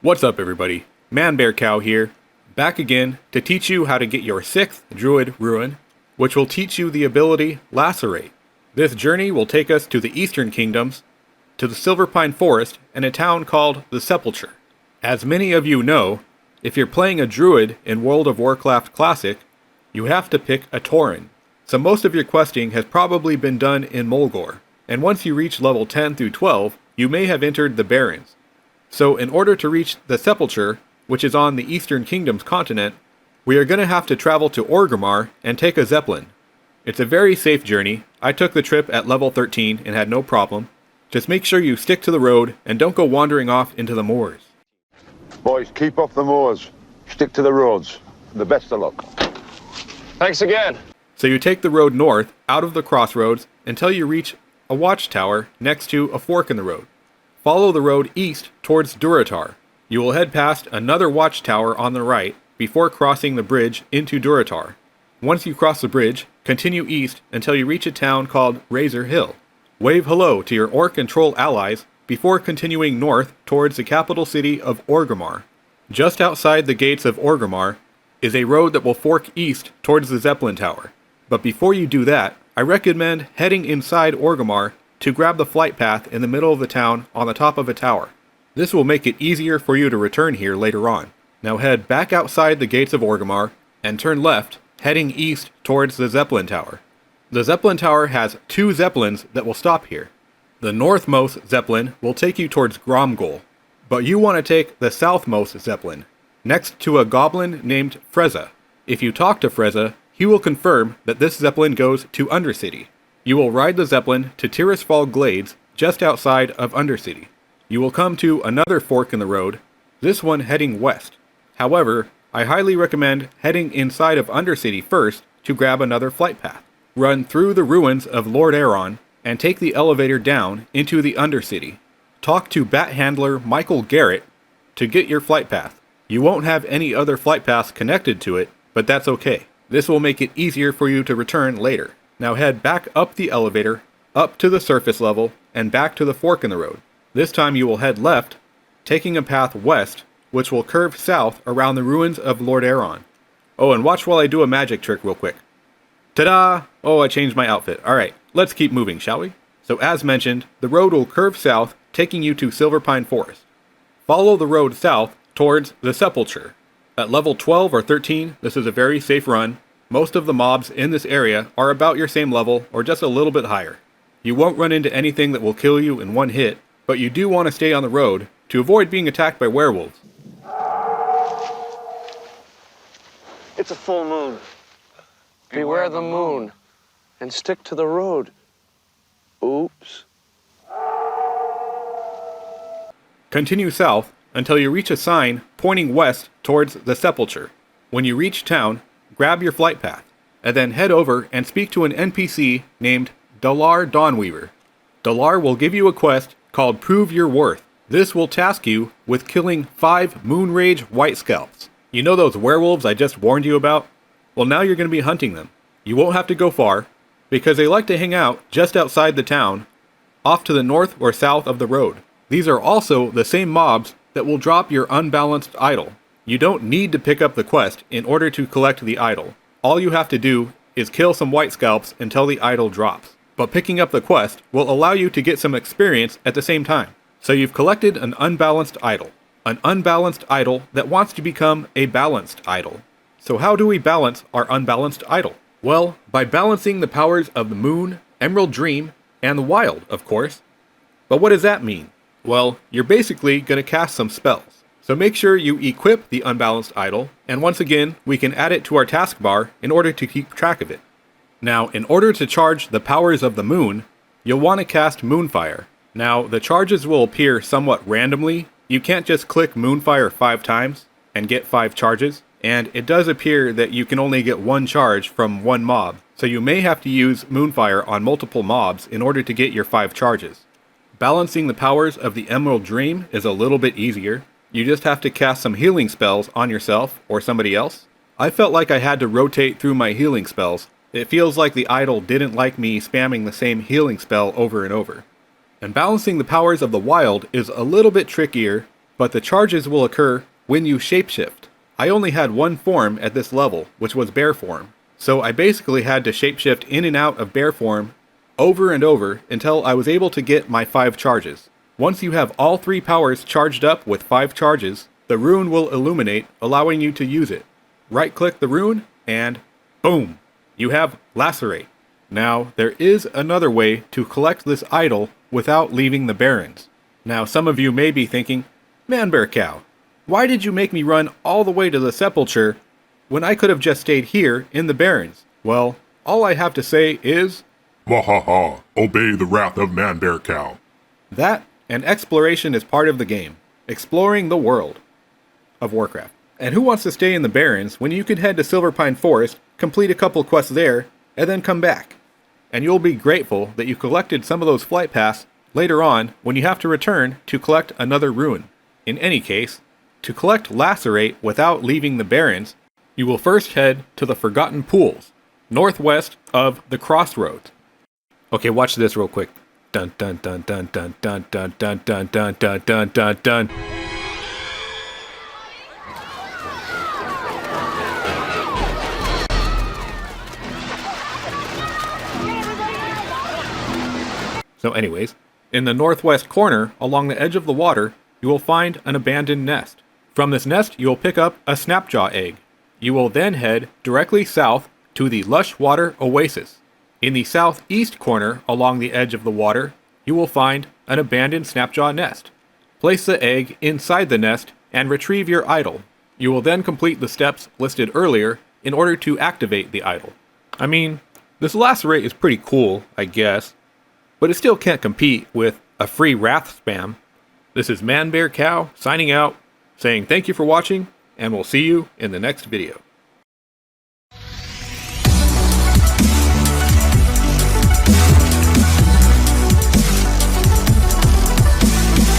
What's up everybody, ManBearCow here, back again to teach you how to get your 6th Druid Rune, which will teach you the ability LACERATE. This journey will take us to the Eastern Kingdoms, to the Silverpine Forest, and a town called the Sepulcher. As many of you know, if you're playing a Druid in World of Warcraft Classic, you have to pick a Tauren. So most of your questing has probably been done in Mulgore, and once you reach level 10 through 12, you may have entered the Barrens. So in order to reach the Sepulcher, which is on the Eastern Kingdoms continent, we are going to have to travel to Orgrimmar and take a Zeppelin. It's a very safe journey. I took the trip at level 13 and had no problem. Just make sure you stick to the road and don't go wandering off into the moors. Boys, keep off the moors. Stick to the roads. The best of luck. Thanks again. So you take the road north out of the crossroads until you reach a watchtower next to a fork in the road. Follow the road east towards Durotar. You will head past another watchtower on the right before crossing the bridge into Durotar. Once you cross the bridge, continue east until you reach a town called Razor Hill. Wave hello to your orc and troll allies before continuing north towards the capital city of Orgrimmar. Just outside the gates of Orgrimmar is a road that will fork east towards the Zeppelin Tower. But before you do that, I recommend heading inside Orgrimmar to grab the flight path in the middle of the town on the top of a tower. This will make it easier for you to return here later on. Now head back outside the gates of Orgrimmar and turn left, heading east towards the Zeppelin Tower. The Zeppelin Tower has 2 Zeppelins that will stop here. The northmost Zeppelin will take you towards Gromgol, but you want to take the southmost Zeppelin, next to a goblin named Freza. If you talk to Freza, he will confirm that this Zeppelin goes to Undercity. You will ride the Zeppelin to Tirisfal Glades, just outside of Undercity. You will come to another fork in the road, this one heading west. However, I highly recommend heading inside of Undercity first to grab another flight path. Run through the ruins of Lord Aeron and take the elevator down into the Undercity. Talk to Bat Handler Michael Garrett to get your flight path. You won't have any other flight paths connected to it, but that's okay. This will make it easier for you to return later. Now head back up the elevator, up to the surface level, and back to the fork in the road. This time you will head left, taking a path west, which will curve south around the ruins of Lord Aeron. Oh, and watch while I do a magic trick real quick. Ta-da! Oh, I changed my outfit. Alright, let's keep moving, shall we? So as mentioned, the road will curve south, taking you to Silverpine Forest. Follow the road south towards the Sepulcher. At level 12 or 13, this is a very safe run. Most of the mobs in this area are about your same level or just a little bit higher. You won't run into anything that will kill you in one hit, but you do want to stay on the road to avoid being attacked by werewolves. It's a full moon. Beware the moon and stick to the road. Oops. Continue south until you reach a sign pointing west towards the Sepulcher. When you reach town, grab your flight path, and then head over and speak to an NPC named Dalar Dawnweaver. Dalar will give you a quest called Prove Your Worth. This will task you with killing 5 Moonrage White Scalps. You know those werewolves I just warned you about? Well, now you're going to be hunting them. You won't have to go far, because they like to hang out just outside the town, off to the north or south of the road. These are also the same mobs that will drop your Unbalanced Idol. You don't need to pick up the quest in order to collect the idol. All you have to do is kill some white scalps until the idol drops. But picking up the quest will allow you to get some experience at the same time. So you've collected an Unbalanced Idol. An Unbalanced Idol that wants to become a Balanced Idol. So how do we balance our Unbalanced Idol? Well, by balancing the powers of the Moon, Emerald Dream, and the Wild, of course. But what does that mean? Well, you're basically going to cast some spells. So make sure you equip the Unbalanced Idol, and once again, we can add it to our taskbar in order to keep track of it. Now, in order to charge the powers of the moon, you'll want to cast Moonfire. Now, the charges will appear somewhat randomly. You can't just click Moonfire 5 times and get 5 charges, and it does appear that you can only get 1 charge from 1 mob, so you may have to use Moonfire on multiple mobs in order to get your 5 charges. Balancing the powers of the Emerald Dream is a little bit easier. You just have to cast some healing spells on yourself or somebody else. I felt like I had to rotate through my healing spells. It feels like the idol didn't like me spamming the same healing spell over and over. And balancing the powers of the wild is a little bit trickier. but the charges will occur when you shapeshift. I only had one form at this level, which was bear form, so I basically had to shapeshift in and out of bear form over and over until I was able to get my 5 charges. Once you have all 3 powers charged up with 5 charges, the rune will illuminate, allowing you to use it. Right-click the rune, and boom! You have Lacerate. Now, there is another way to collect this idol without leaving the Barrens. Now, some of you may be thinking, Man Bear Cow, why did you make me run all the way to the Sepulcher when I could have just stayed here in the Barrens? Well, all I have to say is, Wahaha, obey the wrath of Man Bear Cow. that and exploration is part of the game. Exploring the world of Warcraft. And who wants to stay in the Barrens when you could head to Silverpine Forest, complete a couple quests there, and then come back? And you'll be grateful that you collected some of those flight paths later on when you have to return to collect another rune. In any case, to collect Lacerate without leaving the Barrens, you will first head to the Forgotten Pools, northwest of the Crossroads. Okay, watch this real quick. Dun dun dun dun dun dun dun dun dun dun dun dun dun dun. So anyways, in the northwest corner, along the edge of the water, you will find an abandoned nest. From this nest, you will pick up a snapjaw egg. You will then head directly south to the Lush Water Oasis. In the southeast corner, along the edge of the water, you will find an abandoned snapjaw nest. Place the egg inside the nest and retrieve your idol. You will then complete the steps listed earlier in order to activate the idol. I mean, this Lacerate is pretty cool, I guess, but it still can't compete with a free wrath spam. This is Man Bear Cow signing out, saying thank you for watching, and we'll see you in the next video.